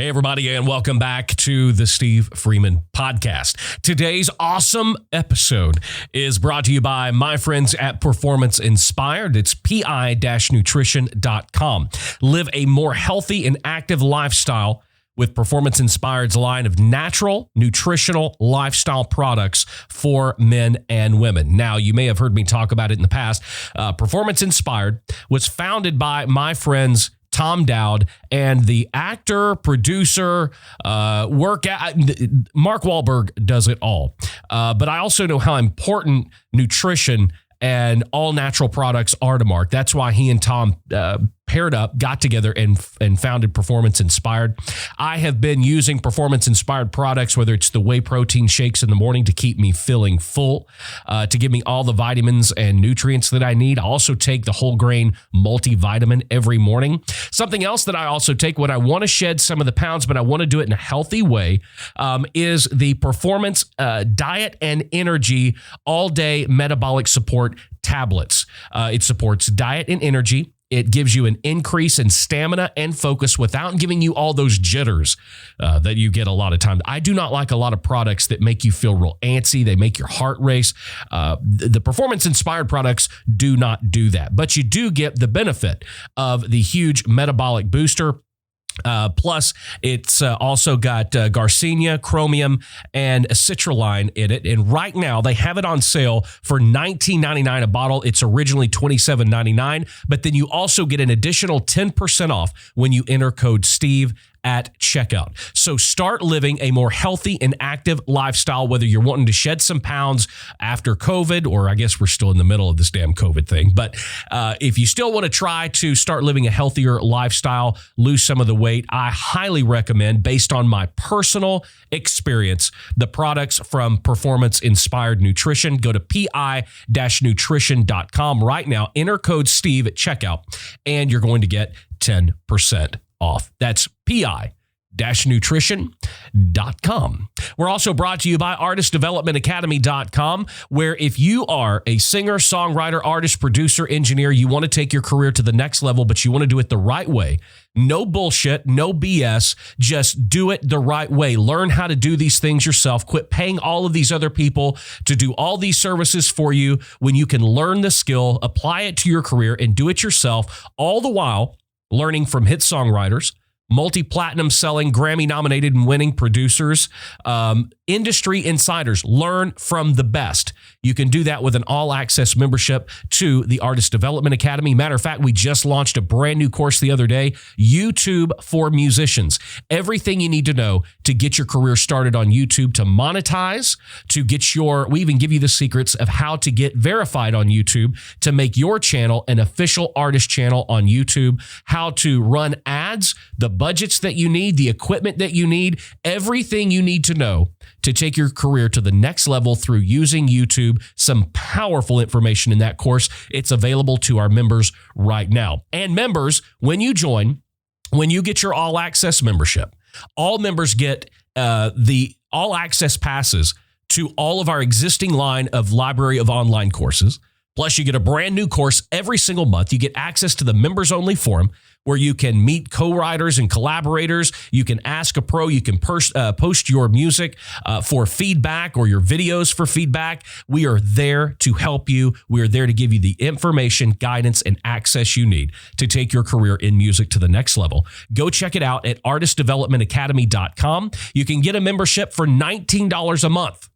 Hey, everybody, and welcome back to the Steve Freeman Podcast. Today's awesome episode is brought to you by my friends at Performance Inspired. It's pi-nutrition.com. Live a more healthy and active lifestyle with Performance Inspired's line of natural, nutritional lifestyle products for men and women. Now, you may have heard me talk about it in the past. Performance Inspired was founded by my friends Tom Dowd and the actor, producer, Mark Wahlberg does it all. But I also know how important nutrition and all natural products are to Mark. That's why he and Tom paired up, got together, and founded Performance Inspired. I have been using Performance Inspired products, whether it's the whey protein shakes in the morning to keep me feeling full, to give me all the vitamins and nutrients that I need. I also take the whole grain multivitamin every morning. Something else that I also take when I want to shed some of the pounds, but I want to do it in a healthy way, is the Performance Diet and Energy All-Day Metabolic Support Tablets. It supports diet and energy. It gives you an increase in stamina and focus without giving you all those jitters that you get a lot of times. I do not like a lot of products that make you feel real antsy. They make your heart race. The Performance Inspired products do not do that, but you do get the benefit of the huge metabolic booster. Plus, it's also got Garcinia, chromium, and citrulline in it. And right now, they have it on sale for $19.99 a bottle. It's originally $27.99, but then you also get an additional 10% off when you enter code STEVE at checkout. So start living a more healthy and active lifestyle, whether you're wanting to shed some pounds after COVID, or I guess we're still in the middle of this damn COVID thing. But if you still want to try to start living a healthier lifestyle, lose some of the weight, I highly recommend, based on my personal experience, the products from Performance Inspired Nutrition. Go to pi-nutrition.com right now, enter code STEVE at checkout, and you're going to get 10% off. That's pi-nutrition.com. We're also brought to you by artistdevelopmentacademy.com, where if you are a singer, songwriter, artist, producer, engineer, you want to take your career to the next level, but you want to do it the right way. No bullshit, no BS, just do it the right way. Learn how to do these things yourself. Quit paying all of these other people to do all these services for you when you can learn the skill, apply it to your career, and do it yourself, all the while learning from hit songwriters, multi-platinum selling, Grammy-nominated and winning producers, industry insiders. Learn from the best. You can do that with an all-access membership to the Artist Development Academy. Matter of fact, we just launched a brand new course the other day, YouTube for Musicians. Everything you need to know to get your career started on YouTube, to monetize, to get we even give you the secrets of how to get verified on YouTube, to make your channel an official artist channel on YouTube, how to run ads, the budgets that you need, the equipment that you need, everything you need to know to take your career to the next level through using YouTube. Some powerful information in that course. It's available to our members right now. And members, when you get your all access membership, all members get the all access passes to all of our existing line of library of online courses. Plus, you get a brand new course every single month. You get access to the members only forum, where you can meet co-writers and collaborators. You can ask a pro. You can post your music for feedback, or your videos for feedback. We are there to help you. We are there to give you the information, guidance, and access you need to take your career in music to the next level. Go check it out at artistdevelopmentacademy.com. You can get a membership for $19 a month.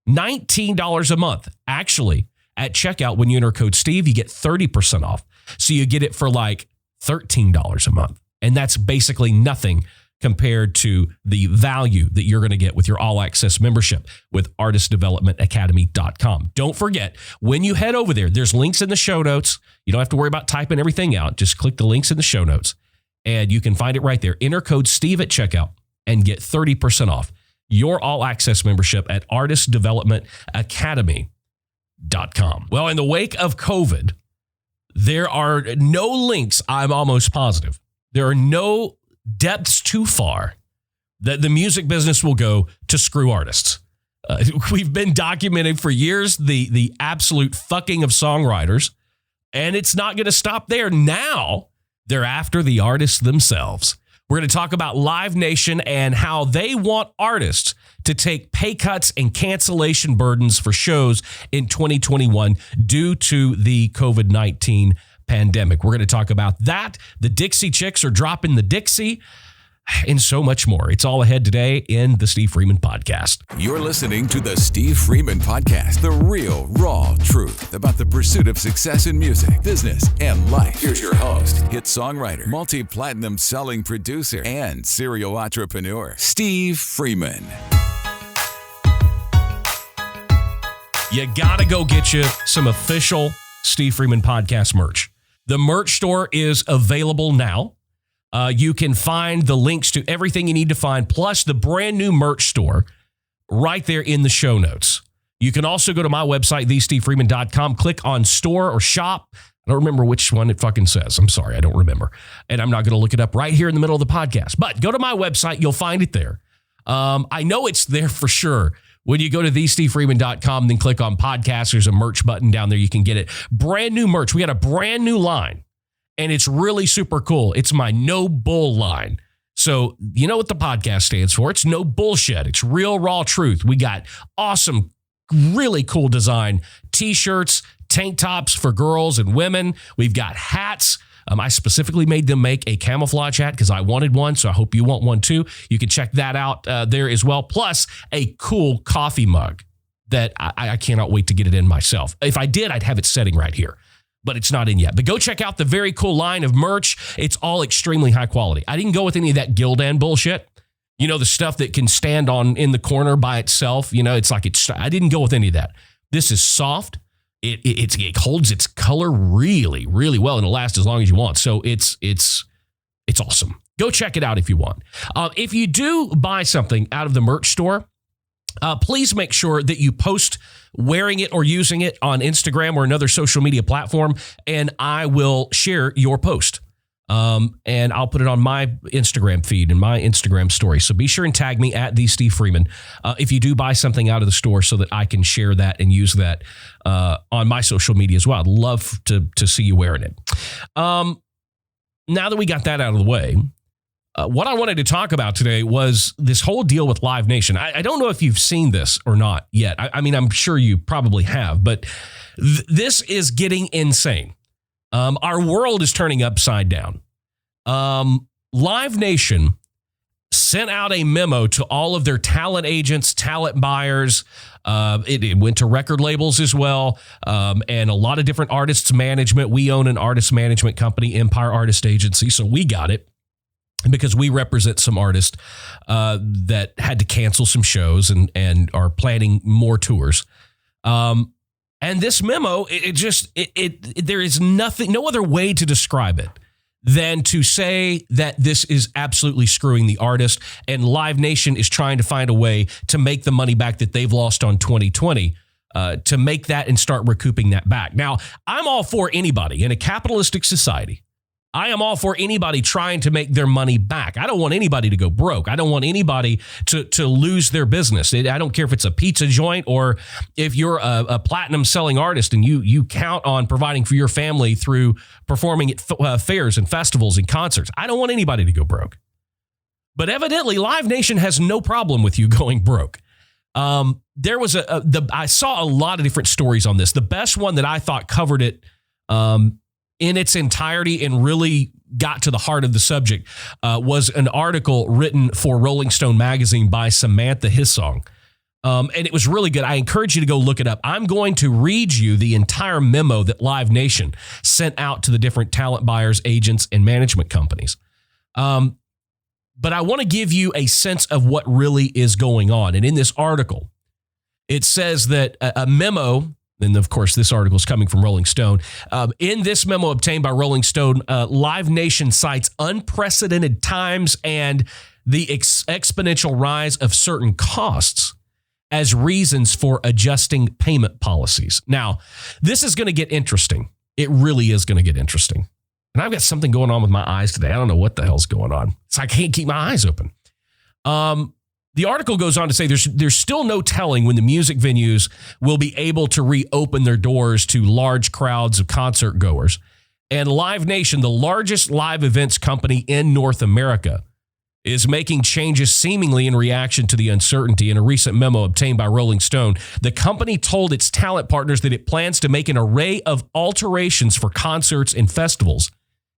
$19 a month. Actually, at checkout, when you enter code STEVE, you get 30% off. So you get it for like $13 a month. And that's basically nothing compared to the value that you're going to get with your all-access membership with artistdevelopmentacademy.com. Don't forget, when you head over there, there's links in the show notes. You don't have to worry about typing everything out. Just click the links in the show notes, and you can find it right there. Enter code STEVE at checkout and get 30% off your all-access membership at artistdevelopmentacademy.com. Well, in the wake of COVID, there are no links, I'm almost positive. There are no depths too far that the music business will go to screw artists. We've been documenting for years the absolute fucking of songwriters, and it's not going to stop there. Now they're after the artists themselves. We're going to talk about Live Nation and how they want artists to take pay cuts and cancellation burdens for shows in 2021 due to the COVID-19 pandemic. We're going to talk about that. The Dixie Chicks are dropping the Dixie, and so much more. It's all ahead today in the Steve Freeman Podcast. You're listening to the Steve Freeman Podcast, the real, raw truth about the pursuit of success in music, business, and life. Here's your host, hit songwriter, multi-platinum selling producer, and serial entrepreneur, Steve Freeman. You got to go get you some official Steve Freeman Podcast merch. The merch store is available now. You can find the links to everything you need to find, plus the brand new merch store right there in the show notes. You can also go to my website, thestevefreeman.com, click on store or shop. I don't remember which one it fucking says. I'm sorry, I don't remember. And I'm not going to look it up right here in the middle of the podcast. But go to my website, you'll find it there. I know it's there for sure. When you go to thestevefreeman.com, then click on podcast, there's a merch button down there. You can get it. Brand new merch. We got a brand new line. And it's really super cool. It's my no bull line. So you know what the podcast stands for. It's no bullshit. It's real, raw truth. We got awesome, really cool design T-shirts, tank tops for girls and women. We've got hats. I specifically made them make a camouflage hat because I wanted one. So I hope you want one too. You can check that out there as well. Plus a cool coffee mug that I cannot wait to get it in myself. If I did, I'd have it sitting right here. But it's not in yet. But go check out the very cool line of merch. It's all extremely high quality. I didn't go with any of that Gildan bullshit. You know, the stuff that can stand on in the corner by itself. You know, I didn't go with any of that. This is soft. It holds its color really, really well, and it'll last as long as you want. So it's awesome. Go check it out if you want. If you do buy something out of the merch store, please make sure that you post wearing it or using it on Instagram or another social media platform, and I will share your post. And I'll put it on my Instagram feed and my Instagram story. So be sure and tag me at the Steve Freeman if you do buy something out of the store so that I can share that and use that on my social media as well. I'd love to see you wearing it. Now that we got that out of the way, what I wanted to talk about today was this whole deal with Live Nation. I don't know if you've seen this or not yet. I mean, I'm sure you probably have, but this is getting insane. Our world is turning upside down. Live Nation sent out a memo to all of their talent agents, talent buyers. It went to record labels as well, and a lot of different artists management. We own an artist management company, Empire Artist Agency, so we got it. Because we represent some artists that had to cancel some shows and are planning more tours. And this memo, there is no other way to describe it than to say that this is absolutely screwing the artist, and Live Nation is trying to find a way to make the money back that they've lost on 2020, to make that and start recouping that back. Now, I'm all for anybody in a capitalistic society. I am all for anybody trying to make their money back. I don't want anybody to go broke. I don't want anybody to lose their business. I don't care if it's a pizza joint or if you're a platinum selling artist and you count on providing for your family through performing at fairs and festivals and concerts. I don't want anybody to go broke. But evidently, Live Nation has no problem with you going broke. There was I saw a lot of different stories on this. The best one that I thought covered it in its entirety and really got to the heart of the subject was an article written for Rolling Stone magazine by Samantha Hissong. And it was really good. I encourage you to go look it up. I'm going to read you the entire memo that Live Nation sent out to the different talent buyers, agents, and management companies. But I want to give you a sense of what really is going on. And in this article, it says that a memo, and of course, this article is coming from Rolling Stone. In this memo obtained by Rolling Stone, Live Nation cites unprecedented times and the exponential rise of certain costs as reasons for adjusting payment policies. Now, this is going to get interesting. It really is going to get interesting. And I've got something going on with my eyes today. I don't know what the hell's going on. So I can't keep my eyes open. The article goes on to say there's still no telling when the music venues will be able to reopen their doors to large crowds of concert goers. And Live Nation, the largest live events company in North America, is making changes seemingly in reaction to the uncertainty. In a recent memo obtained by Rolling Stone, the company told its talent partners that it plans to make an array of alterations for concerts and festivals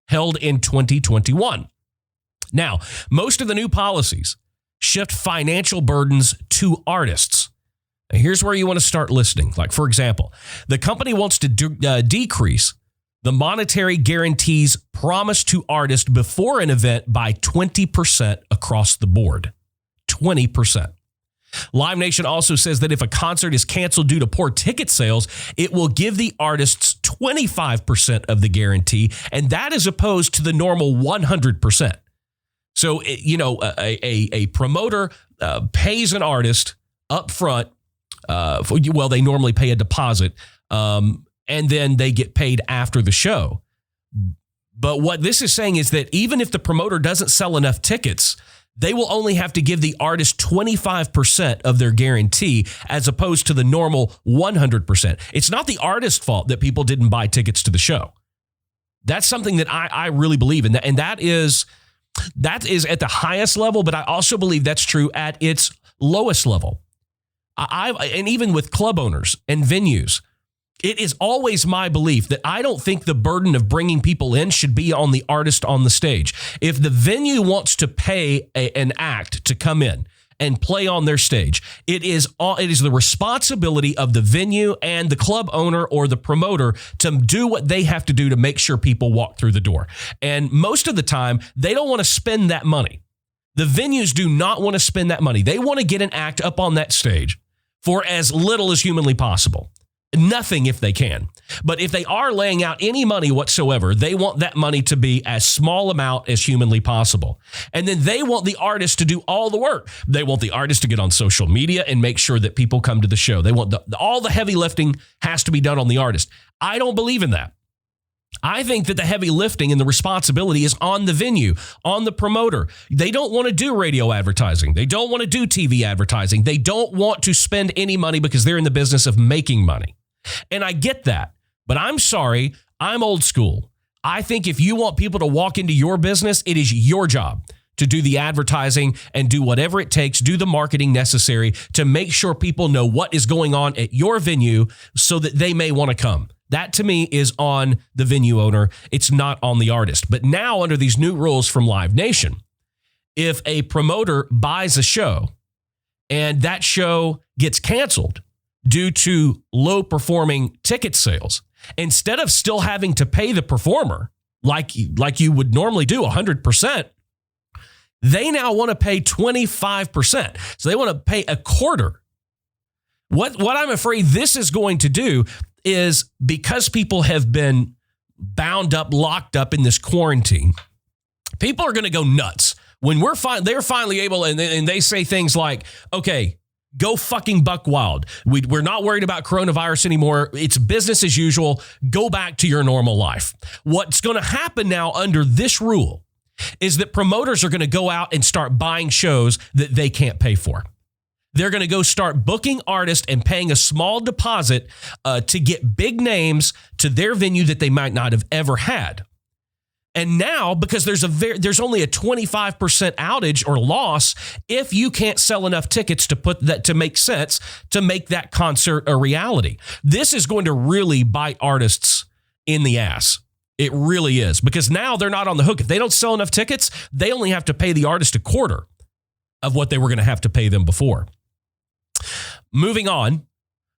held in 2021. Now, most of the new policies shift financial burdens to artists. Now, here's where you want to start listening. Like, for example, the company wants to decrease the monetary guarantees promised to artists before an event by 20% across the board. 20%. Live Nation also says that if a concert is canceled due to poor ticket sales, it will give the artists 25% of the guarantee, and that is opposed to the normal 100%. So, a promoter pays an artist up front. They normally pay a deposit, and then they get paid after the show. But what this is saying is that even if the promoter doesn't sell enough tickets, they will only have to give the artist 25% of their guarantee as opposed to the normal 100%. It's not the artist's fault that people didn't buy tickets to the show. That's something that I really believe in. And that is at the highest level, but I also believe that's true at its lowest level. And even with club owners and venues, it is always my belief that I don't think the burden of bringing people in should be on the artist on the stage. If the venue wants to pay an act to come in and play on their stage, it is the responsibility of the venue and the club owner or the promoter to do what they have to do to make sure people walk through the door. And most of the time, they don't want to spend that money. The venues do not want to spend that money. They want to get an act up on that stage for as little as humanly possible. Nothing if they can. But if they are laying out any money whatsoever, they want that money to be as small amount as humanly possible. And then they want the artist to do all the work. They want the artist to get on social media and make sure that people come to the show. They want all the heavy lifting has to be done on the artist. I don't believe in that. I think that the heavy lifting and the responsibility is on the venue, on the promoter. They don't want to do radio advertising. They don't want to do TV advertising. They don't want to spend any money because they're in the business of making money. And I get that, but I'm sorry, I'm old school. I think if you want people to walk into your business, it is your job to do the advertising and do whatever it takes, do the marketing necessary to make sure people know what is going on at your venue so that they may want to come. That to me is on the venue owner. It's not on the artist. But now under these new rules from Live Nation, if a promoter buys a show and that show gets canceled due to low performing ticket sales, instead of still having to pay the performer like you would normally do 100%, they now want to pay 25%. So they want to pay a quarter. What I'm afraid this is going to do is, because people have been bound up, locked up in this quarantine, people are going to go nuts when they're finally able, and they say things like, okay, go fucking buck wild. We're not worried about coronavirus anymore. It's business as usual. Go back to your normal life. What's going to happen now under this rule is that promoters are going to go out and start buying shows that they can't pay for. They're going to go start booking artists and paying a small deposit to get big names to their venue that they might not have ever had. And now, because there's only a 25% outage or loss if you can't sell enough tickets to make sense to make that concert a reality. This is going to really bite artists in the ass. It really is, because now they're not on the hook. If they don't sell enough tickets, they only have to pay the artist a quarter of what they were going to have to pay them before. Moving on,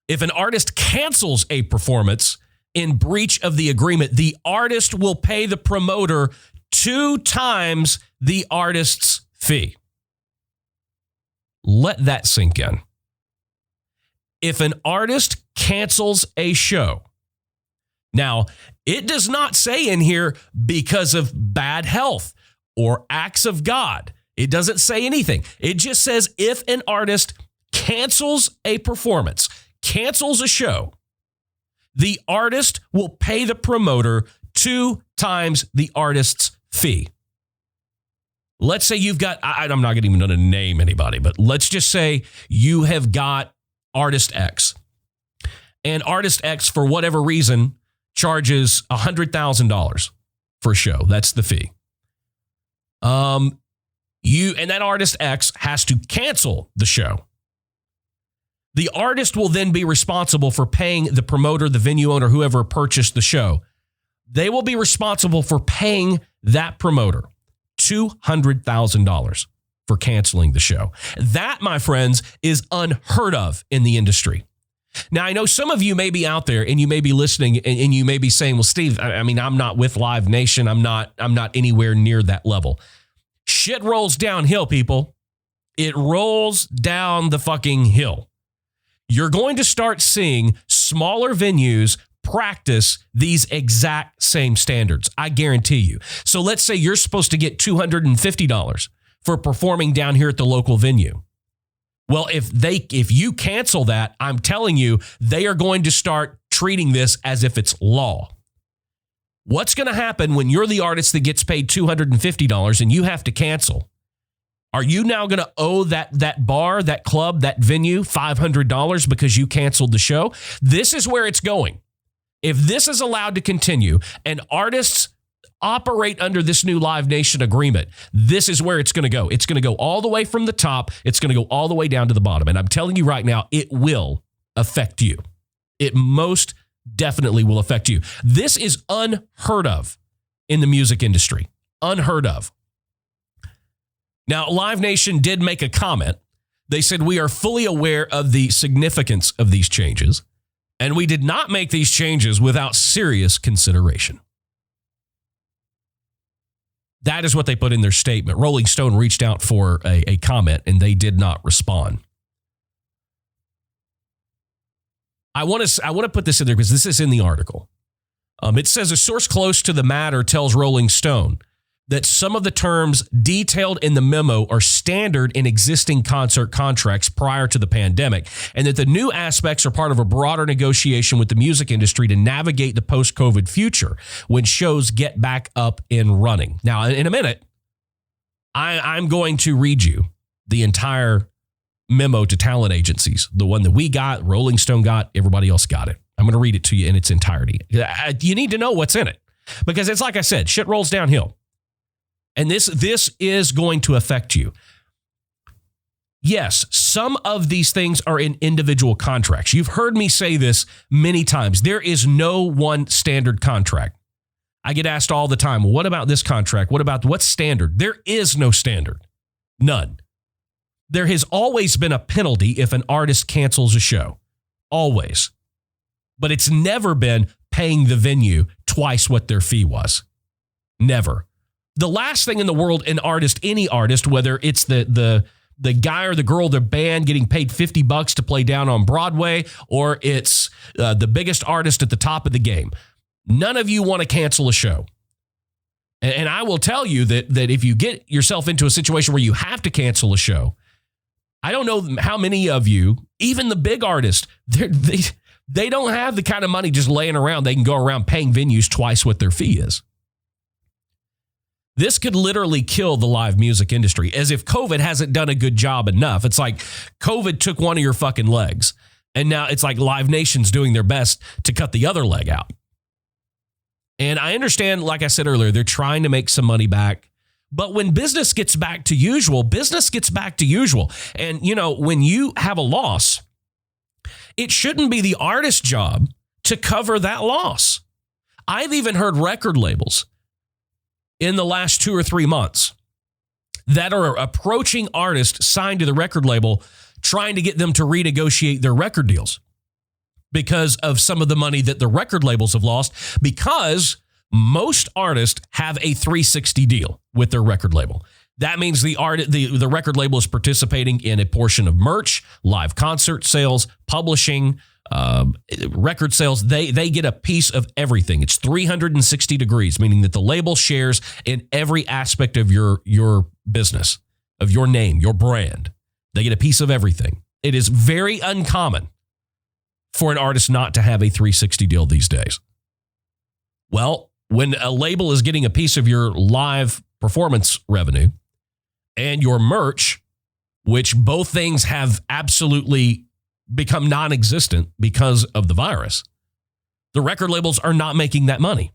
if an artist cancels a performance in breach of the agreement, the artist will pay the promoter 2 times the artist's fee. Let that sink in. If an artist cancels a show, now, it does not say in here because of bad health or acts of God. It doesn't say anything. It just says if an artist cancels a performance, cancels a show, the artist will pay the promoter 2 times the artist's fee. Let's say you've got, I'm not even going to name anybody, but let's just say you have got artist X. And artist X, for whatever reason, charges $100,000 for a show. That's the fee. And that artist X has to cancel the show. The artist will then be responsible for paying the promoter, the venue owner, whoever purchased the show. They will be responsible for paying that promoter $200,000 for canceling the show. That, my friends, is unheard of in the industry. Now, I know some of you may be out there and you may be listening and you may be saying, well, Steve, I mean, I'm not with Live Nation. I'm not anywhere near that level. Shit rolls downhill, people. It rolls down the fucking hill. You're going to start seeing smaller venues practice these exact same standards. I guarantee you. So let's say you're supposed to get $250 for performing down here at the local venue. Well, if you cancel that, I'm telling you, they are going to start treating this as if it's law. What's going to happen when you're the artist that gets paid $250 and you have to cancel? Are you now going to owe that bar, that club, that venue $500 because you canceled the show? This is where it's going. If this is allowed to continue and artists operate under this new Live Nation agreement, this is where it's going to go. It's going to go all the way from the top. It's going to go all the way down to the bottom. And I'm telling you right now, it will affect you. It most definitely will affect you. This is unheard of in the music industry. Unheard of. Now, Live Nation did make a comment. They said, we are fully aware of the significance of these changes, and we did not make these changes without serious consideration. That is what they put in their statement. Rolling Stone reached out for a comment, and they did not respond. I want to put this in there because this is in the article. It says a source close to the matter tells Rolling Stone that some of the terms detailed in the memo are standard in existing concert contracts prior to the pandemic, and that the new aspects are part of a broader negotiation with the music industry to navigate the post-COVID future when shows get back up and running. Now, in a minute, I'm going to read you the entire memo to talent agencies, the one that we got, Rolling Stone got, everybody else got it. I'm going to read it to you in its entirety. You need to know what's in it because it's like I said, shit rolls downhill. And this is going to affect you. Yes, some of these things are in individual contracts. You've heard me say this many times. There is no one standard contract. I get asked all the time, well, what about this contract? What's standard? There is no standard. None. There has always been a penalty if an artist cancels a show. Always. But it's never been paying the venue twice what their fee was. Never. The last thing in the world, an artist, any artist, whether it's the guy or the girl, the band getting paid $50 to play down on Broadway, or it's the biggest artist at the top of the game. None of you want to cancel a show. And I will tell you that if you get yourself into a situation where you have to cancel a show, I don't know how many of you, even the big artists, they don't have the kind of money just laying around. They can go around paying venues twice what their fee is. This could literally kill the live music industry, as if COVID hasn't done a good job enough. It's like COVID took one of your fucking legs, and now it's like Live Nation's doing their best to cut the other leg out. And I understand, like I said earlier, they're trying to make some money back. But when business gets back to usual, business gets back to usual. And, you know, when you have a loss, it shouldn't be the artist's job to cover that loss. I've even heard record labels in the last 2 or 3 months that are approaching artists signed to the record label, trying to get them to renegotiate their record deals because of some of the money that the record labels have lost, because most artists have a 360 deal with their record label. That means the record label is participating in a portion of merch, live concert sales, publishing, record sales. They get a piece of everything. It's 360 degrees, meaning that the label shares in every aspect of your business, of your name, your brand. They get a piece of everything. It is very uncommon for an artist not to have a 360 deal these days. Well, when a label is getting a piece of your live performance revenue and your merch, which both things have absolutely become non-existent because of the virus, the record labels are not making that money.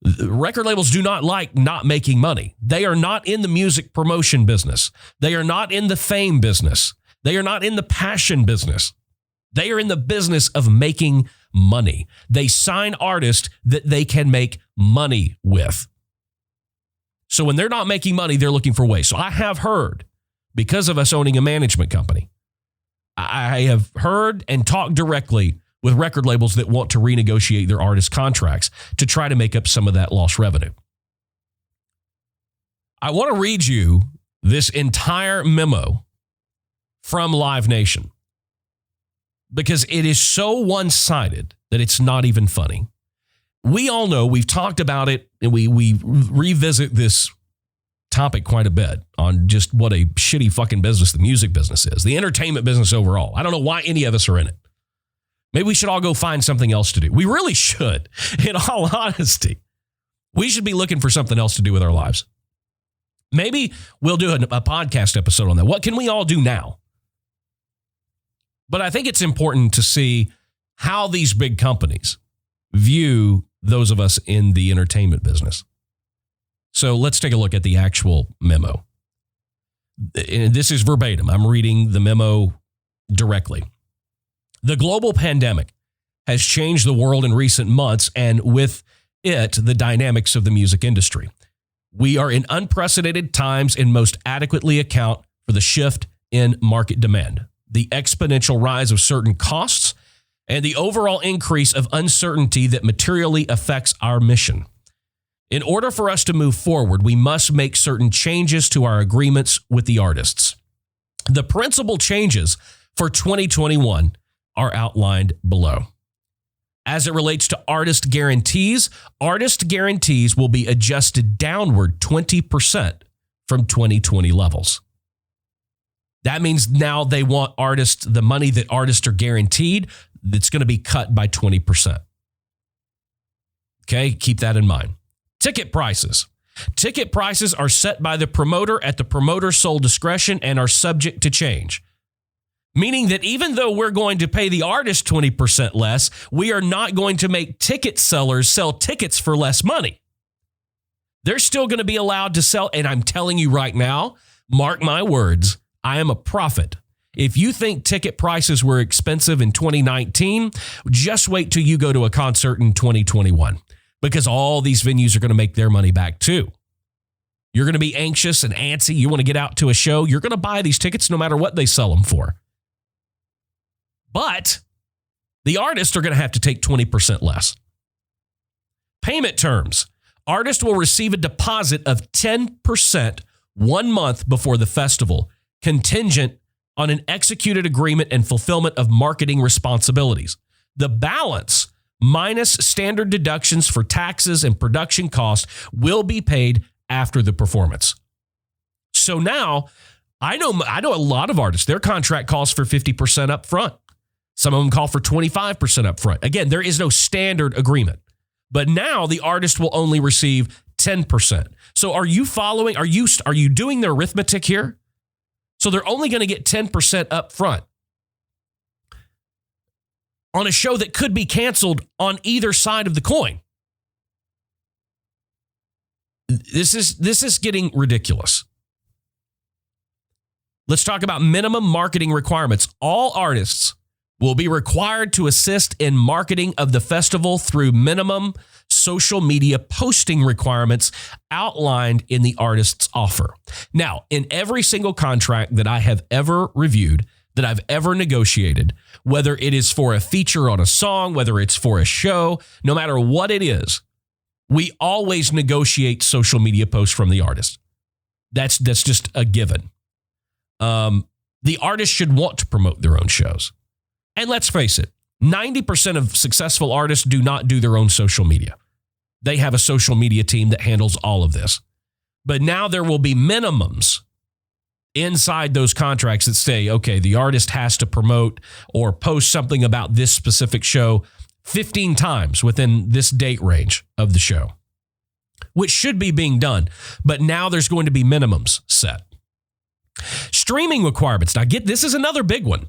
Record labels do not like not making money. They are not in the music promotion business. They are not in the fame business. They are not in the passion business. They are in the business of making money. They sign artists that they can make money with. So when they're not making money, they're looking for ways. So I have heard, because of us owning a management company, I have heard and talked directly with record labels that want to renegotiate their artist contracts to try to make up some of that lost revenue. I want to read you this entire memo from Live Nation because it is so one-sided that it's not even funny. We all know, we've talked about it, and we revisit this topic quite a bit on just what a shitty fucking business the music business is, the entertainment business overall. I don't know why any of us are in it. Maybe we should all go find something else to do. We really should, in all honesty. We should be looking for something else to do with our lives. Maybe we'll do a podcast episode on that. What can we all do now? But I think it's important to see how these big companies view those of us in the entertainment business. So let's take a look at the actual memo. And this is verbatim. I'm reading the memo directly. The global pandemic has changed the world in recent months, and with it, the dynamics of the music industry. We are in unprecedented times and most adequately account for the shift in market demand, the exponential rise of certain costs, and the overall increase of uncertainty that materially affects our mission. In order for us to move forward, we must make certain changes to our agreements with the artists. The principal changes for 2021 are outlined below. As it relates to artist guarantees will be adjusted downward 20% from 2020 levels. That means now they want artists, the money that artists are guaranteed, that's going to be cut by 20%. Okay, keep that in mind. Ticket prices. Ticket prices are set by the promoter at the promoter's sole discretion and are subject to change. Meaning that even though we're going to pay the artist 20% less, we are not going to make ticket sellers sell tickets for less money. They're still going to be allowed to sell. And I'm telling you right now, mark my words, I am a prophet. If you think ticket prices were expensive in 2019, just wait till you go to a concert in 2021, because all these venues are going to make their money back too. You're going to be anxious and antsy. You want to get out to a show. You're going to buy these tickets no matter what they sell them for. But the artists are going to have to take 20% less. Payment terms. Artists will receive a deposit of 10% 1 month before the festival, contingent on an executed agreement and fulfillment of marketing responsibilities. The balance, minus standard deductions for taxes and production costs, will be paid after the performance. So now, I know a lot of artists, their contract calls for 50% up front. Some of them call for 25% up front. Again, there is no standard agreement. But now the artist will only receive 10%. So are you following? Are you doing the arithmetic here? So they're only going to get 10% up front on a show that could be canceled on either side of the coin. This is getting ridiculous. Let's talk about minimum marketing requirements. All artists will be required to assist in marketing of the festival through minimum social media posting requirements outlined in the artist's offer. Now, in every single contract that I have ever reviewed, that I've ever negotiated, whether it is for a feature on a song, whether it's for a show, no matter what it is, we always negotiate social media posts from the artist. That's just a given. The artist should want to promote their own shows. And let's face it, 90% of successful artists do not do their own social media. They have a social media team that handles all of this. But now there will be minimums inside those contracts that say, okay, the artist has to promote or post something about this specific show 15 times within this date range of the show, which should be being done. But now there's going to be minimums set. Streaming requirements. Now this is another big one.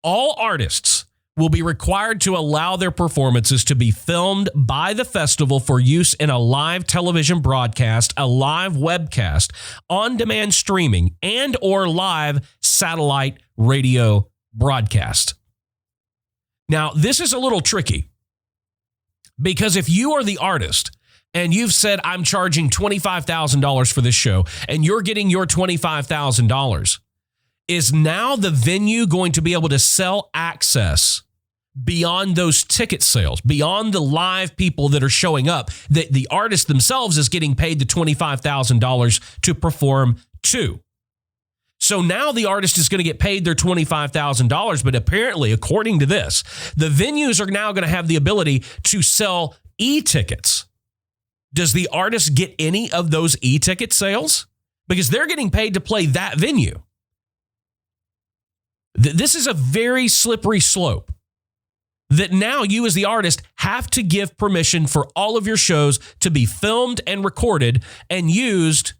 All artists will be required to allow their performances to be filmed by the festival for use in a live television broadcast, a live webcast, on-demand streaming, and or live satellite radio broadcast. Now, this is a little tricky because if you are the artist and you've said, I'm charging $25,000 for this show, and you're getting your $25,000, is now the venue going to be able to sell access beyond those ticket sales, beyond the live people that are showing up, that the artist themselves is getting paid the $25,000 to perform to? So now the artist is going to get paid their $25,000, but apparently, according to this, the venues are now going to have the ability to sell e-tickets. Does the artist get any of those e-ticket sales? Because they're getting paid to play that venue. This is a very slippery slope that now you as the artist have to give permission for all of your shows to be filmed and recorded and used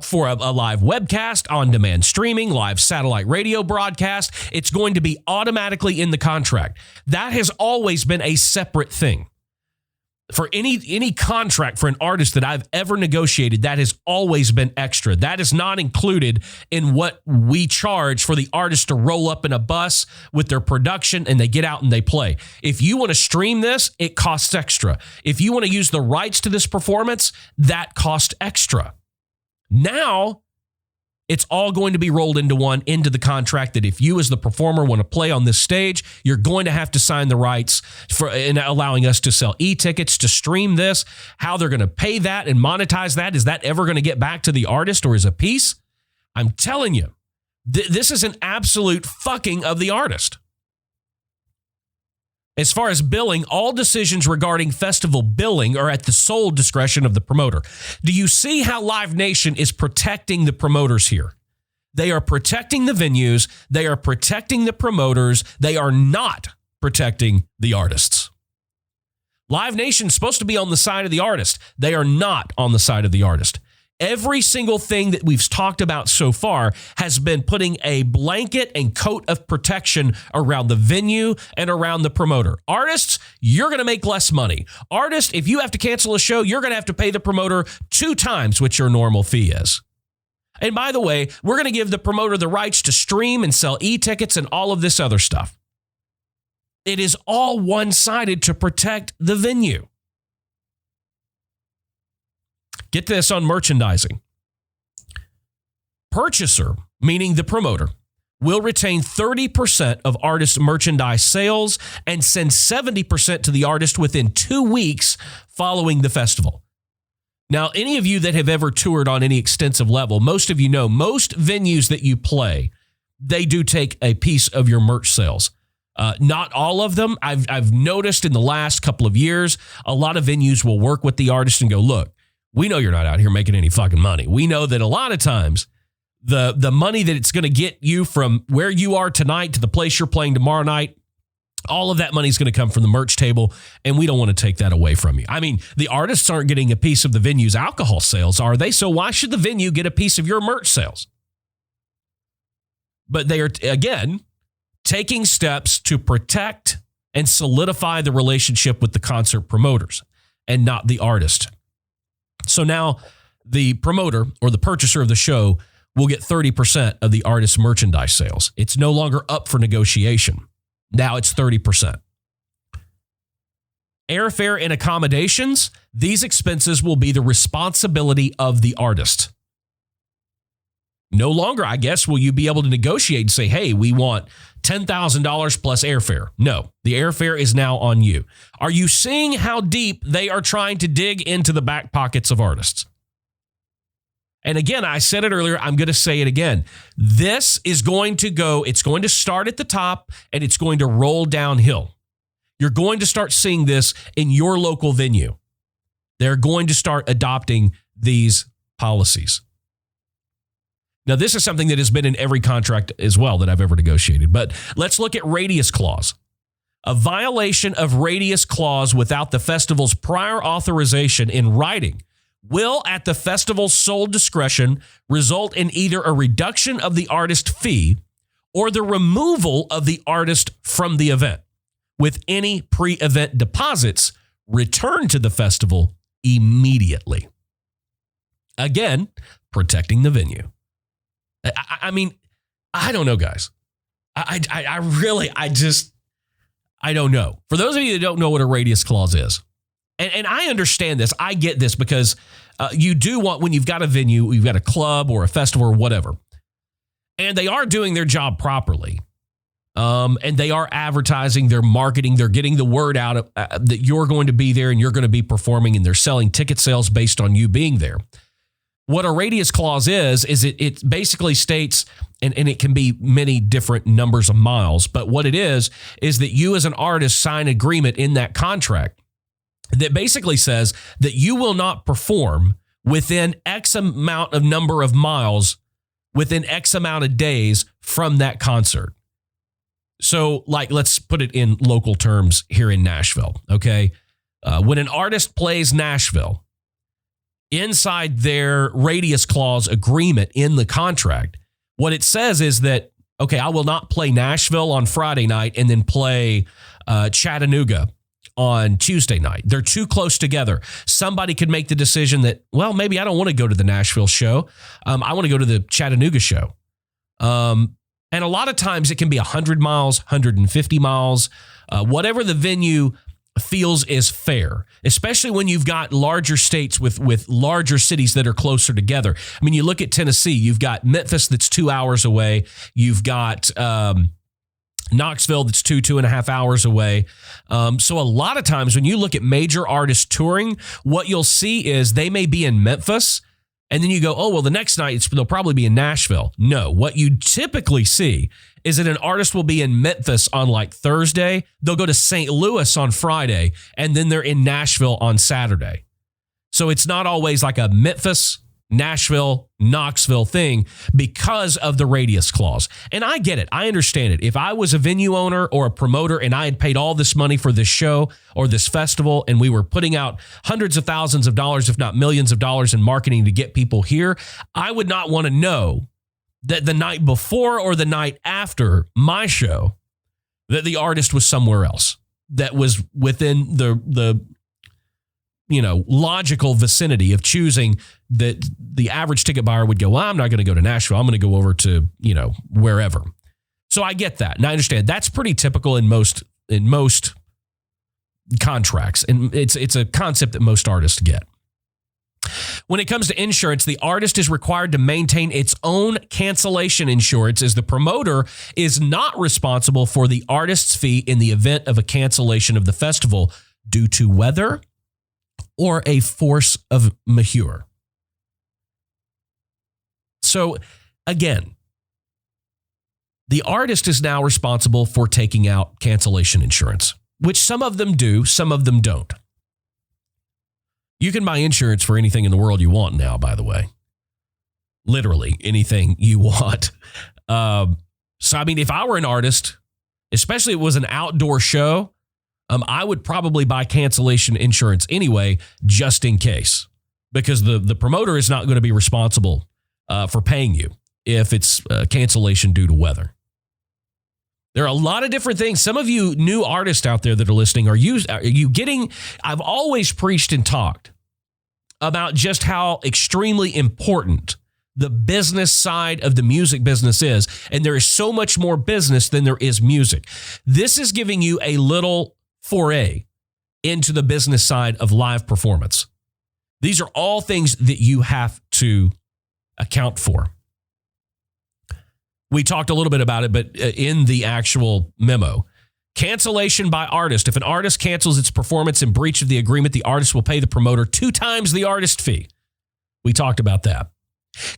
for a live webcast, on-demand streaming, live satellite radio broadcast. It's going to be automatically in the contract. That has always been a separate thing. For any contract for an artist that I've ever negotiated, that has always been extra. That is not included in what we charge for the artist to roll up in a bus with their production and they get out and they play. If you want to stream this, it costs extra. If you want to use the rights to this performance, that costs extra. Now, it's all going to be rolled into the contract that if you as the performer want to play on this stage, you're going to have to sign the rights for in allowing us to sell e-tickets to stream this. How they're going to pay that and monetize that, is that ever going to get back to the artist or as a piece? I'm telling you, this is an absolute fucking of the artist. As far as billing, all decisions regarding festival billing are at the sole discretion of the promoter. Do you see how Live Nation is protecting the promoters here? They are protecting the venues. They are protecting the promoters. They are not protecting the artists. Live Nation's supposed to be on the side of the artist. They are not on the side of the artist. Every single thing that we've talked about so far has been putting a blanket and coat of protection around the venue and around the promoter. Artists, you're going to make less money. Artists, if you have to cancel a show, you're going to have to pay the promoter 2 times what your normal fee is. And by the way, we're going to give the promoter the rights to stream and sell e-tickets and all of this other stuff. It is all one-sided to protect the venue. Get this on merchandising. Purchaser, meaning the promoter, will retain 30% of artist merchandise sales and send 70% to the artist within 2 weeks following the festival. Now, any of you that have ever toured on any extensive level, most of you know most venues that you play, they do take a piece of your merch sales. Not all of them. I've noticed in the last couple of years, a lot of venues will work with the artist and go, look, we know you're not out here making any fucking money. We know that a lot of times the money that it's going to get you from where you are tonight to the place you're playing tomorrow night, all of that money is going to come from the merch table, and we don't want to take that away from you. I mean, the artists aren't getting a piece of the venue's alcohol sales, are they? So why should the venue get a piece of your merch sales? But they are, again, taking steps to protect and solidify the relationship with the concert promoters and not the artist. So now the promoter or the purchaser of the show will get 30% of the artist's merchandise sales. It's no longer up for negotiation. Now it's 30%. Airfare and accommodations, these expenses will be the responsibility of the artist. No longer, I guess, will you be able to negotiate and say, hey, we want $10,000 plus airfare. No, the airfare is now on you. Are you seeing how deep they are trying to dig into the back pockets of artists? And again, I said it earlier, I'm going to say it again. This is going to go, it's going to start at the top and it's going to roll downhill. You're going to start seeing this in your local venue. They're going to start adopting these policies. Now, this is something that has been in every contract as well that I've ever negotiated. But let's look at radius clause. A violation of radius clause without the festival's prior authorization in writing will, at the festival's sole discretion, result in either a reduction of the artist fee or the removal of the artist from the event, with any pre-event deposits returned to the festival immediately. Again, protecting the venue. I mean, I don't know, guys. I don't know. For those of you that don't know what a radius clause is, and I understand this, I get this, because you do want, when you've got a venue, you've got a club or a festival or whatever, and they are doing their job properly, and they are advertising, they're marketing, they're getting the word out that you're going to be there and you're going to be performing, and they're selling ticket sales based on you being there. What a radius clause is it basically states, and it can be many different numbers of miles, but what it is that you as an artist sign an agreement in that contract that basically says that you will not perform within X amount of number of miles within X amount of days from that concert. So, like, let's put it in local terms here in Nashville, okay? When an artist plays Nashville, inside their radius clause agreement in the contract, what it says is that, okay, I will not play Nashville on Friday night and then play Chattanooga on Tuesday night. They're too close together. Somebody could make the decision that, well, maybe I don't want to go to the Nashville show. I want to go to the Chattanooga show. And a lot of times it can be 100 miles, 150 miles, whatever the venue feels is fair, especially when you've got larger states with larger cities that are closer together. I mean, you look at Tennessee, you've got Memphis that's 2 hours away. You've got Knoxville that's 2.5 hours away. So a lot of times when you look at major artists touring, what you'll see is they may be in Memphis, and then you go, oh, well, the next night they'll probably be in Nashville. No, what you typically see is that an artist will be in Memphis on like Thursday. They'll go to St. Louis on Friday, and then they're in Nashville on Saturday. So it's not always like a Memphis, Nashville, Knoxville thing because of the radius clause. And I get it. I understand it. If I was a venue owner or a promoter and I had paid all this money for this show or this festival, and we were putting out hundreds of thousands of dollars, if not millions of dollars in marketing to get people here, I would not want to know that the night before or the night after my show, that the artist was somewhere else that was within the logical vicinity of choosing that the average ticket buyer would go, well, I'm not going to go to Nashville. I'm going to go over to, wherever. So I get that. And I understand that's pretty typical in most contracts. And it's a concept that most artists get. When it comes to insurance, the artist is required to maintain its own cancellation insurance, as the promoter is not responsible for the artist's fee in the event of a cancellation of the festival due to weather or a force of majeure. So again, the artist is now responsible for taking out cancellation insurance, which some of them do, some of them don't. You can buy insurance for anything in the world you want now, by the way. Literally anything you want. So, I mean, if I were an artist, especially if it was an outdoor show, I would probably buy cancellation insurance anyway, just in case, because the promoter is not going to be responsible for paying you if it's cancellation due to weather. There are a lot of different things. Some of you new artists out there that are listening, are you getting, I've always preached and talked about just how extremely important the business side of the music business is. And there is so much more business than there is music. This is giving you a little foray into the business side of live performance. These are all things that you have to account for. We talked a little bit about it, but in the actual memo, cancellation by artist. If an artist cancels its performance in breach of the agreement, the artist will pay the promoter 2 times the artist fee. We talked about that.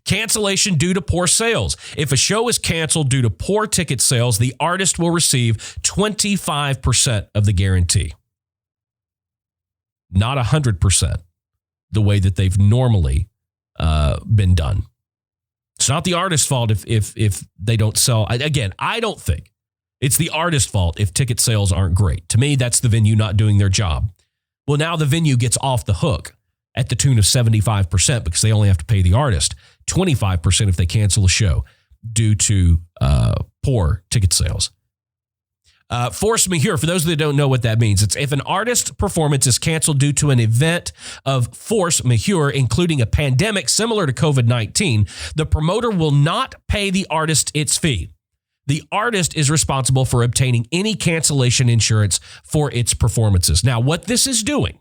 Cancellation due to poor sales. If a show is canceled due to poor ticket sales, the artist will receive 25% of the guarantee. Not 100%, the way that they've normally been done. It's not the artist's fault if they don't sell. Again, I don't think it's the artist's fault if ticket sales aren't great. To me, that's the venue not doing their job. Well, now the venue gets off the hook at the tune of 75% because they only have to pay the artist 25% if they cancel a show due to poor ticket sales. Force majeure, for those that don't know what that means, it's if an artist performance is canceled due to an event of force majeure, including a pandemic similar to COVID-19, the promoter will not pay the artist its fee. The artist is responsible for obtaining any cancellation insurance for its performances. Now, what this is doing,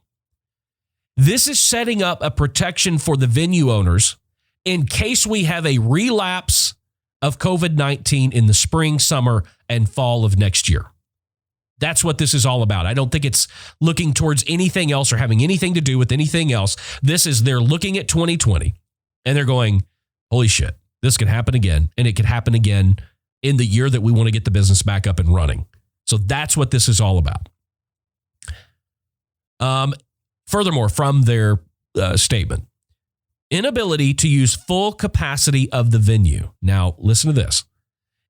this is setting up a protection for the venue owners in case we have a relapse of COVID-19 in the spring, summer, and fall of next year. That's what this is all about. I don't think it's looking towards anything else or having anything to do with anything else. This is, they're looking at 2020 and they're going, holy shit, this could happen again. And it could happen again in the year that we want to get the business back up and running. So that's what this is all about. Furthermore, from their statement, inability to use full capacity of the venue. Now, listen to this.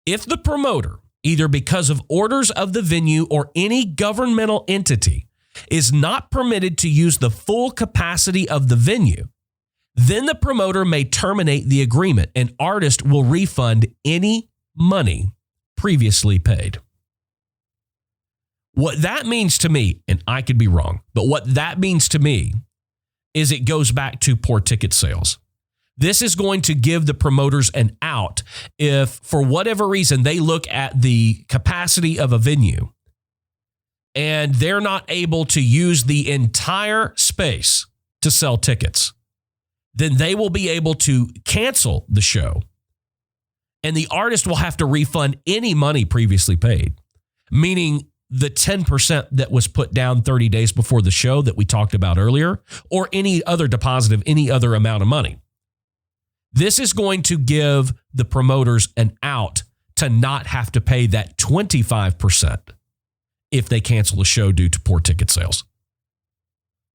If the promoter, either because of orders of the venue or any governmental entity, is not permitted to use the full capacity of the venue, then the promoter may terminate the agreement and artist will refund any money previously paid. What that means to me, and I could be wrong, but what that means to me is it goes back to poor ticket sales. This is going to give the promoters an out if, for whatever reason, they look at the capacity of a venue and they're not able to use the entire space to sell tickets. Then they will be able to cancel the show and the artist will have to refund any money previously paid, meaning the 10% that was put down 30 days before the show that we talked about earlier, or any other deposit of any other amount of money. This is going to give the promoters an out to not have to pay that 25% if they cancel a show due to poor ticket sales.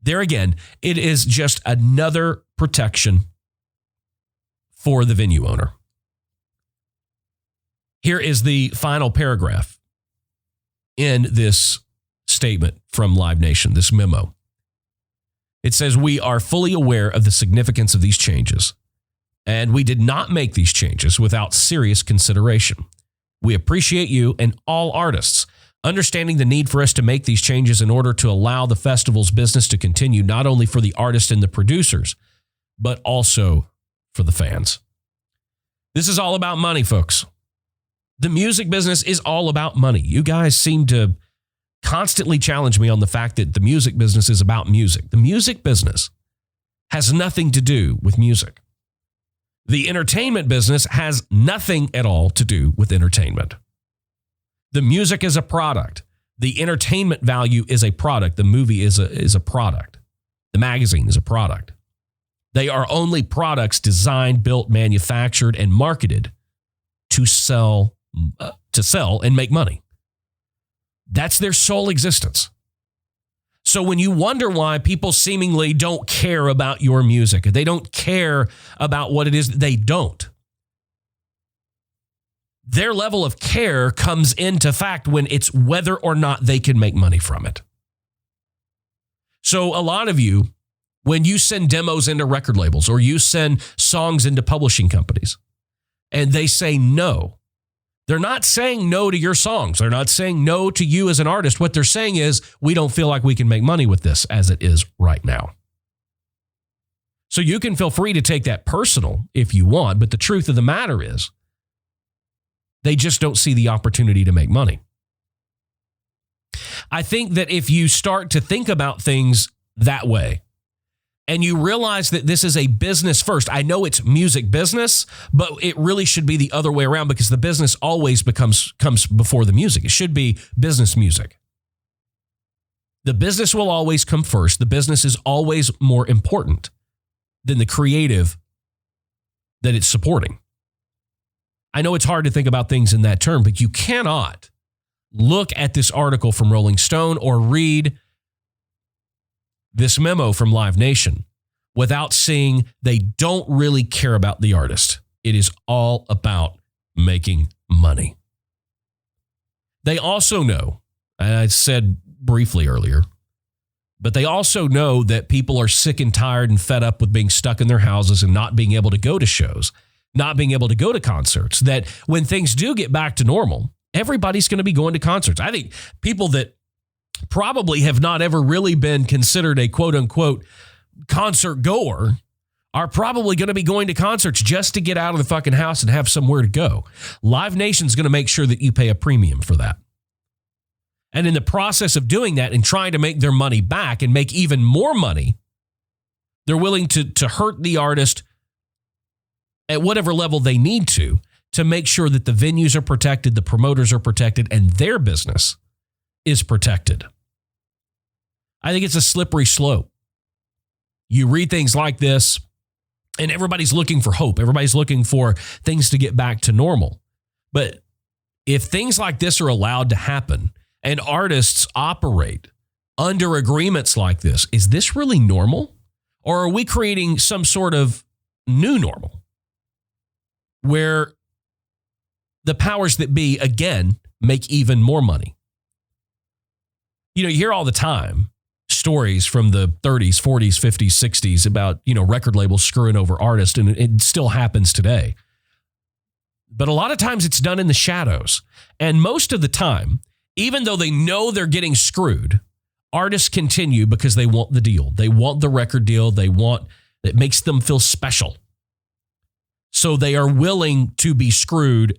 There again, it is just another protection for the venue owner. Here is the final paragraph in this statement from Live Nation, this memo. It says, we are fully aware of the significance of these changes, and we did not make these changes without serious consideration. We appreciate you and all artists understanding the need for us to make these changes in order to allow the festival's business to continue, not only for the artists and the producers, but also for the fans. This is all about money, folks. The music business is all about money. You guys seem to constantly challenge me on the fact that the music business is about music. The music business has nothing to do with music. The entertainment business has nothing at all to do with entertainment. The music is a product. The entertainment value is a product. The movie is a product. The magazine is a product. They are only products designed, built, manufactured, and marketed to sell and make money. That's their sole existence. So when you wonder why people seemingly don't care about your music, they don't care about what it is, they don't. Their level of care comes into fact when it's whether or not they can make money from it. So a lot of you, when you send demos into record labels or you send songs into publishing companies and they say no, they're not saying no to your songs. They're not saying no to you as an artist. What they're saying is, we don't feel like we can make money with this as it is right now. So you can feel free to take that personal if you want, but the truth of the matter is, they just don't see the opportunity to make money. I think that if you start to think about things that way, and you realize that this is a business first. I know it's music business, but it really should be the other way around because the business always comes before the music. It should be business music. The business will always come first. The business is always more important than the creative that it's supporting. I know it's hard to think about things in that term, but you cannot look at this article from Rolling Stone or read this memo from Live Nation without seeing they don't really care about the artist. It is all about making money. They also know, and I said briefly earlier, but they also know that people are sick and tired and fed up with being stuck in their houses and not being able to go to shows. not being able to go to concerts, that when things do get back to normal, everybody's going to be going to concerts. I think people that probably have not ever really been considered a quote unquote concert goer are probably going to be going to concerts just to get out of the fucking house and have somewhere to go. Live Nation's going to make sure that you pay a premium for that. And in the process of doing that and trying to make their money back and make even more money, they're willing to hurt the artist at whatever level they need to make sure that the venues are protected, the promoters are protected, and their business is protected. I think it's a slippery slope. You read things like this, and everybody's looking for hope. Everybody's looking for things to get back to normal. But if things like this are allowed to happen and artists operate under agreements like this, is this really normal? Or are we creating some sort of new normal where the powers that be, again, make even more money? You hear all the time stories from the 30s, 40s, 50s, 60s about, record labels screwing over artists, and it still happens today. But a lot of times it's done in the shadows. And most of the time, even though they know they're getting screwed, artists continue because they want the deal. They want the record deal. It makes them feel special. So they are willing to be screwed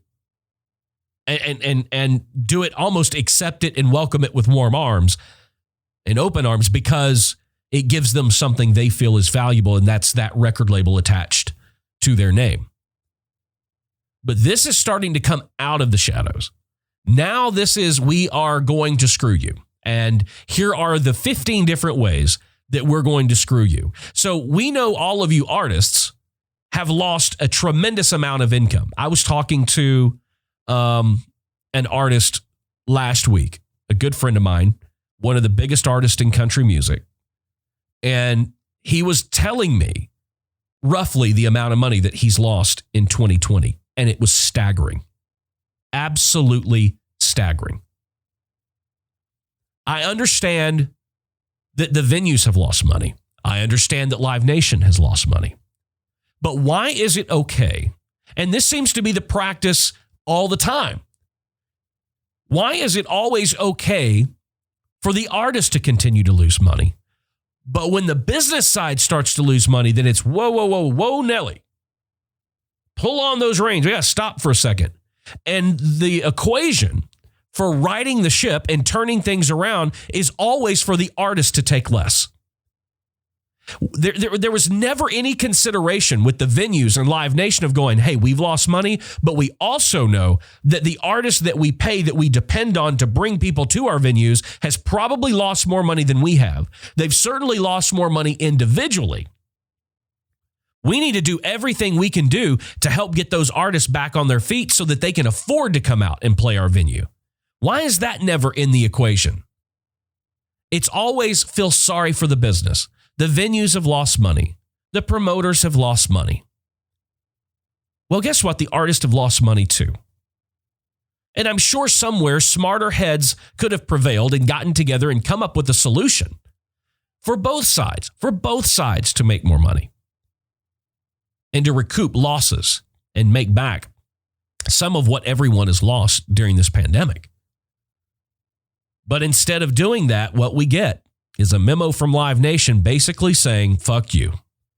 and do it, almost accept it and welcome it with warm arms and open arms, because it gives them something they feel is valuable, and that's that record label attached to their name. But this is starting to come out of the shadows. Now we are going to screw you. And here are the 15 different ways that we're going to screw you. So we know all of you artists have lost a tremendous amount of income. I was talking to an artist last week, a good friend of mine, one of the biggest artists in country music. And he was telling me roughly the amount of money that he's lost in 2020. And it was staggering. Absolutely staggering. I understand that the venues have lost money. I understand that Live Nation has lost money. But why is it okay? And this seems to be the practice all the time. Why is it always okay for the artist to continue to lose money? But when the business side starts to lose money, then it's whoa, Nelly. Pull on those reins. We got to stop for a second. And the equation for righting the ship and turning things around is always for the artist to take less. There was never any consideration with the venues and Live Nation of going, hey, we've lost money, but we also know that the artist that we pay, that we depend on to bring people to our venues, has probably lost more money than we have. They've certainly lost more money individually. We need to do everything we can do to help get those artists back on their feet so that they can afford to come out and play our venue. Why is that never in the equation? It's always feel sorry for the business. The venues have lost money. The promoters have lost money. Well, guess what? The artists have lost money too. And I'm sure somewhere smarter heads could have prevailed and gotten together and come up with a solution for both sides to make more money and to recoup losses and make back some of what everyone has lost during this pandemic. But instead of doing that, what we get is a memo from Live Nation basically saying, fuck you.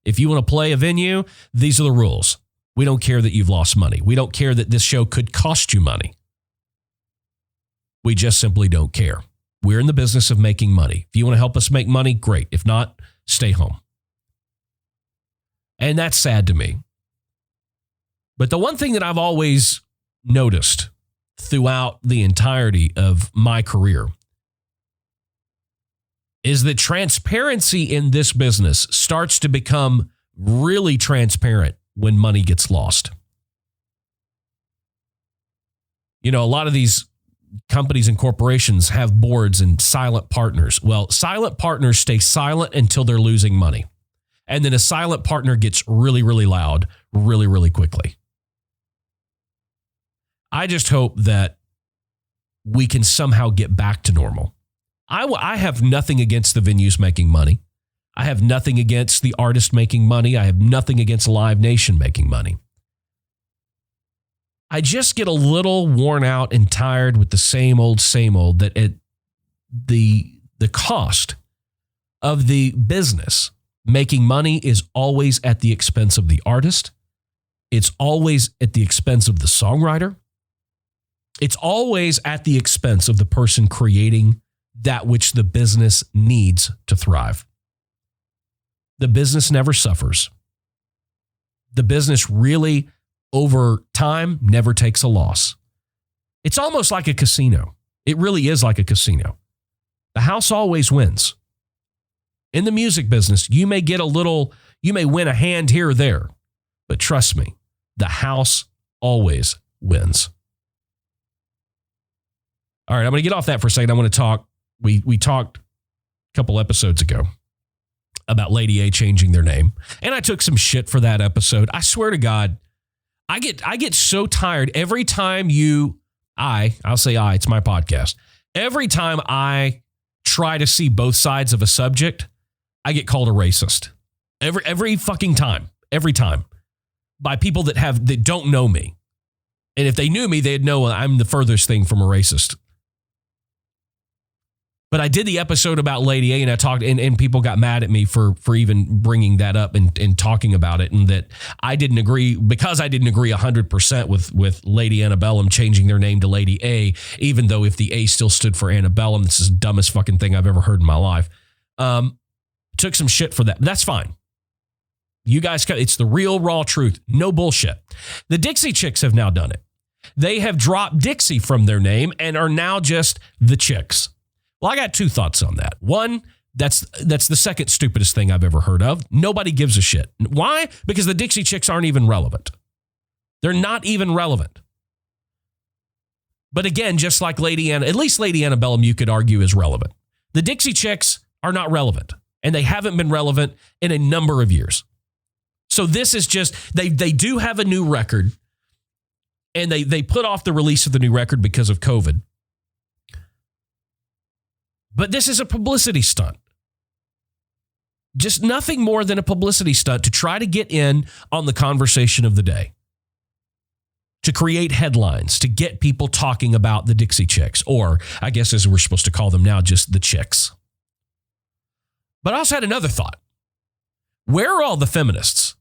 If you want to play a venue, these are the rules. We don't care that you've lost money. We don't care that this show could cost you money. We just simply don't care. We're in the business of making money. If you want to help us make money, great. If not, stay home. And that's sad to me. But the one thing that I've always noticed throughout the entirety of my career is that transparency in this business starts to become really transparent when money gets lost. A lot of these companies and corporations have boards and silent partners. Well, silent partners stay silent until they're losing money. And then a silent partner gets really, really loud, really, really quickly. I just hope that we can somehow get back to normal. I have nothing against the venues making money. I have nothing against the artist making money. I have nothing against Live Nation making money. I just get a little worn out and tired with the same old, that the cost of the business making money is always at the expense of the artist. It's always at the expense of the songwriter. It's always at the expense of the person creating that which the business needs to thrive. The business never suffers. The business really, over time, never takes a loss. It's almost like a casino. It really is like a casino. The house always wins. In the music business, you may win a hand here or there, but trust me, the house always wins. All right, I'm going to get off that for a second. I want to talk. We talked a couple episodes ago about Lady A changing their name, and I took some shit for that episode. I swear to God, I get so tired every time I'll say it's my podcast. Every time I try to see both sides of a subject, I get called a racist. Every fucking time. Every time. By people that don't know me. And if they knew me, they'd know I'm the furthest thing from a racist. But I did the episode about Lady A, and I talked, and people got mad at me for even bringing that up and talking about it, and that I didn't agree, because I didn't agree 100% with Lady Antebellum changing their name to Lady A, even though if the A still stood for Antebellum, this is the dumbest fucking thing I've ever heard in my life. Took some shit for that. That's fine. You guys, it's the real raw truth. No bullshit. The Dixie Chicks have now done it. They have dropped Dixie from their name and are now just the Chicks. Well, I got two thoughts on that. One, that's the second stupidest thing I've ever heard of. Nobody gives a shit. Why? Because the Dixie Chicks aren't even relevant. They're not even relevant. But again, just like at least Lady Antebellum, you could argue is relevant. The Dixie Chicks are not relevant, and they haven't been relevant in a number of years. So this is just, they do have a new record, and they put off the release of the new record because of COVID. But this is a publicity stunt. Just nothing more than a publicity stunt to try to get in on the conversation of the day. To create headlines, to get people talking about the Dixie Chicks, or I guess as we're supposed to call them now, just the Chicks. But I also had another thought. Where are all the feminists?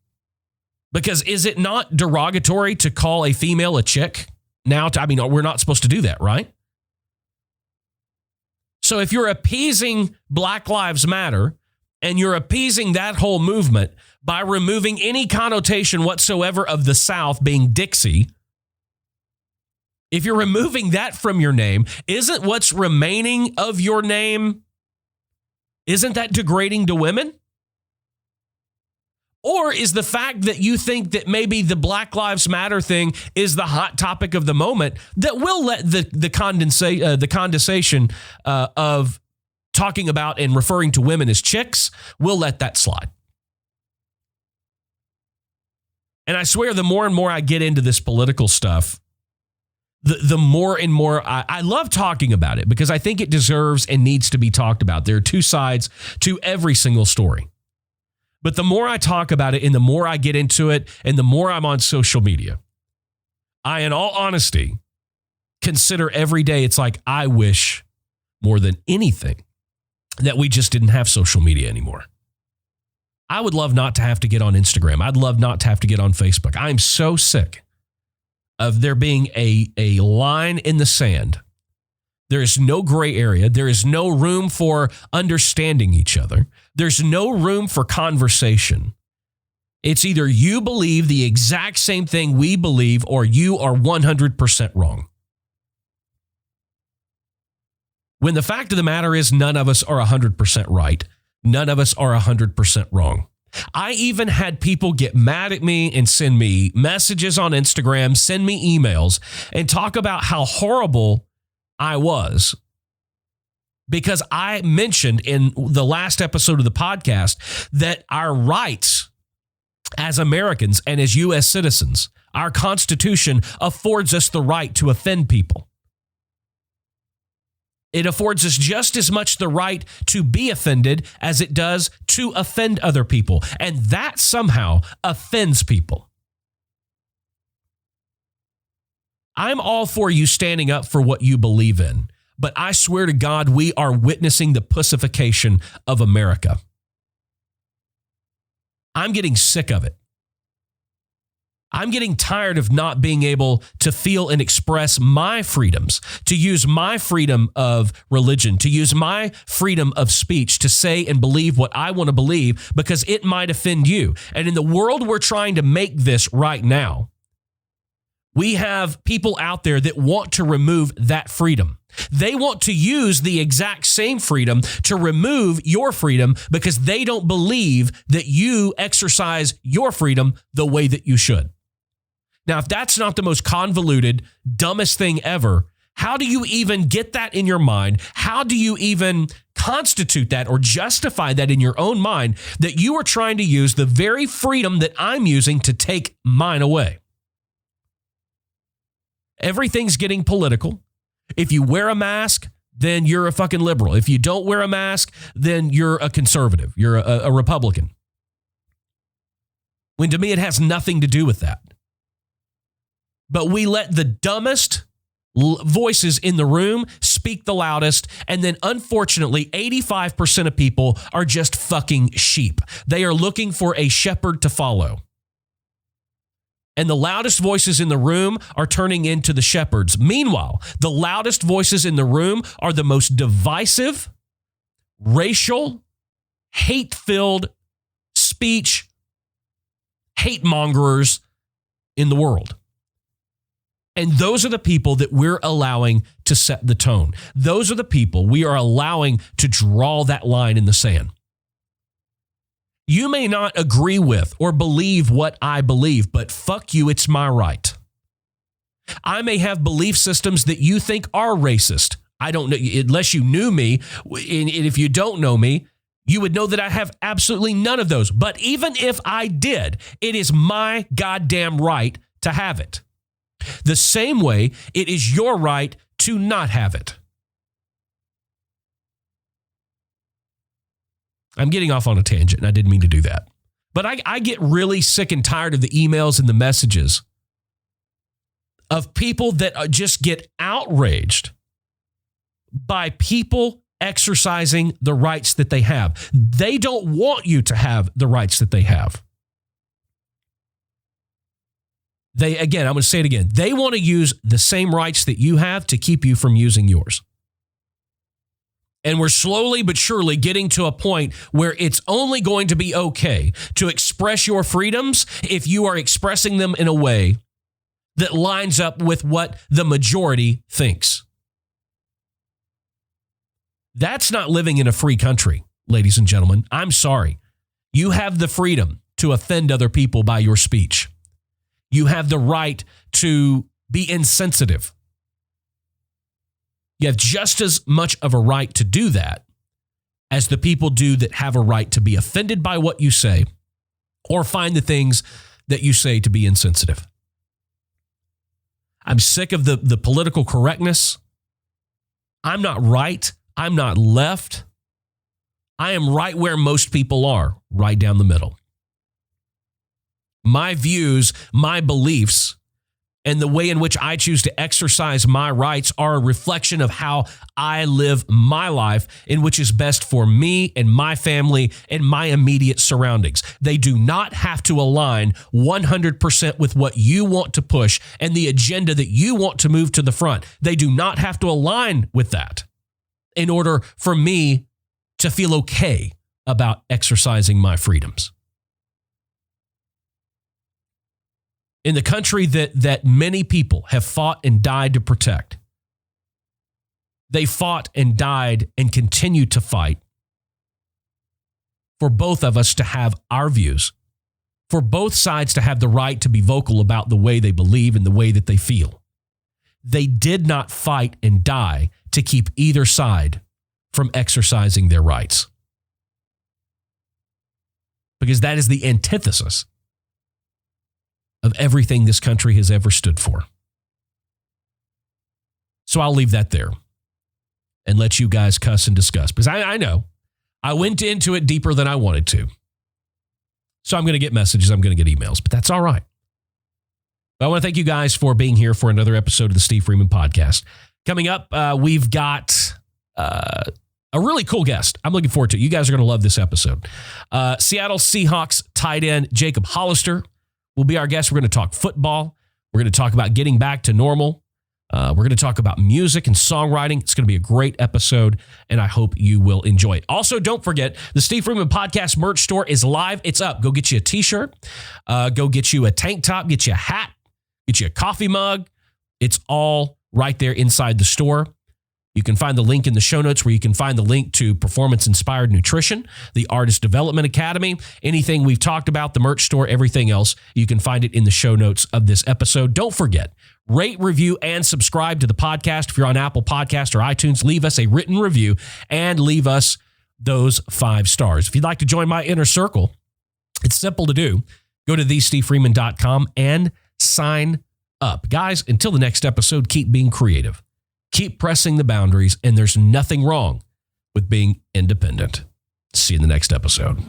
Because is it not derogatory to call a female a chick? Now, we're not supposed to do that, right? So if you're appeasing Black Lives Matter and you're appeasing that whole movement by removing any connotation whatsoever of the South being Dixie, if you're removing that from your name, isn't what's remaining of your name, isn't that degrading to women? Or is the fact that you think that maybe the Black Lives Matter thing is the hot topic of the moment that will let the condensation of talking about and referring to women as chicks, we'll let that slide. And I swear the more and more I get into this political stuff, the more and more I love talking about it, because I think it deserves and needs to be talked about. There are two sides to every single story. But the more I talk about it and the more I get into it and the more I'm on social media, I, in all honesty, consider every day, it's like I wish more than anything that we just didn't have social media anymore. I would love not to have to get on Instagram. I'd love not to have to get on Facebook. I'm so sick of there being a line in the sand. There is no gray area. There is no room for understanding each other. There's no room for conversation. It's either you believe the exact same thing we believe, or you are 100% wrong. When the fact of the matter is, none of us are 100% right. None of us are 100% wrong. I even had people get mad at me and send me messages on Instagram, send me emails, and talk about how horrible I was, because I mentioned in the last episode of the podcast that our rights as Americans and as U.S. citizens, our Constitution affords us the right to offend people. It affords us just as much the right to be offended as it does to offend other people. And that somehow offends people. I'm all for you standing up for what you believe in, but I swear to God, we are witnessing the pussification of America. I'm getting sick of it. I'm getting tired of not being able to feel and express my freedoms, to use my freedom of religion, to use my freedom of speech, to say and believe what I want to believe because it might offend you. And in the world we're trying to make this right now, we have people out there that want to remove that freedom. They want to use the exact same freedom to remove your freedom because they don't believe that you exercise your freedom the way that you should. Now, if that's not the most convoluted, dumbest thing ever, how do you even get that in your mind? How do you even constitute that or justify that in your own mind that you are trying to use the very freedom that I'm using to take mine away? Everything's getting political. If you wear a mask, then you're a fucking liberal. If you don't wear a mask, then you're a conservative. You're a Republican. When to me, it has nothing to do with that. But we let the dumbest voices in the room speak the loudest. And then unfortunately, 85% of people are just fucking sheep. They are looking for a shepherd to follow. And the loudest voices in the room are turning into the shepherds. Meanwhile, the loudest voices in the room are the most divisive, racial, hate-filled speech, hate mongerers in the world. And those are the people that we're allowing to set the tone. Those are the people we are allowing to draw that line in the sand. You may not agree with or believe what I believe, but fuck you, it's my right. I may have belief systems that you think are racist. I don't know, unless you knew me, and if you don't know me, you would know that I have absolutely none of those. But even if I did, it is my goddamn right to have it. The same way it is your right to not have it. I'm getting off on a tangent, and I didn't mean to do that. But I get really sick and tired of the emails and the messages of people that just get outraged by people exercising the rights that they have. They don't want you to have the rights that they have. I'm going to say it again. They want to use the same rights that you have to keep you from using yours. And we're slowly but surely getting to a point where it's only going to be okay to express your freedoms if you are expressing them in a way that lines up with what the majority thinks. That's not living in a free country, ladies and gentlemen. I'm sorry. You have the freedom to offend other people by your speech. You have the right to be insensitive. You have just as much of a right to do that as the people do that have a right to be offended by what you say or find the things that you say to be insensitive. I'm sick of the political correctness. I'm not right. I'm not left. I am right where most people are, right down the middle. My views, my beliefs, and the way in which I choose to exercise my rights are a reflection of how I live my life, in which is best for me and my family and my immediate surroundings. They do not have to align 100% with what you want to push and the agenda that you want to move to the front. They do not have to align with that in order for me to feel okay about exercising my freedoms. In the country that many people have fought and died to protect, they fought and died and continue to fight for both of us to have our views, for both sides to have the right to be vocal about the way they believe and the way that they feel. They did not fight and die to keep either side from exercising their rights, because that is the antithesis of everything this country has ever stood for. So I'll leave that there and let you guys cuss and discuss, because I know I went into it deeper than I wanted to. So I'm going to get messages, I'm going to get emails, but that's all right. I want to thank you guys for being here for another episode of the Steve Freeman Podcast. Coming up, we've got a really cool guest. I'm looking forward to it. You guys are going to love this episode. Seattle Seahawks tight end Jacob Hollister will be our guest. We're going to talk football. We're going to talk about getting back to normal. We're going to talk about music and songwriting. It's going to be a great episode, and I hope you will enjoy it. Also, don't forget, the Steve Freeman Podcast merch store is live. It's up. Go get you a t-shirt. Go get you a tank top. Get you a hat. Get you a coffee mug. It's all right there inside the store. You can find the link in the show notes where you can find the link to Performance-Inspired Nutrition, the Artist Development Academy, anything we've talked about, the merch store, everything else. You can find it in the show notes of this episode. Don't forget, rate, review, and subscribe to the podcast. If you're on Apple Podcasts or iTunes, leave us a written review and leave us those 5 stars. If you'd like to join my inner circle, it's simple to do. Go to thestevefreeman.com and sign up. Guys, until the next episode, keep being creative. Keep pressing the boundaries, and there's nothing wrong with being independent. See you in the next episode.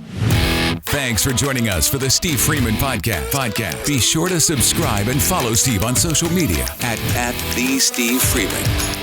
Thanks for joining us for the Steve Freeman Podcast. Be sure to subscribe and follow Steve on social media at the Steve Freeman.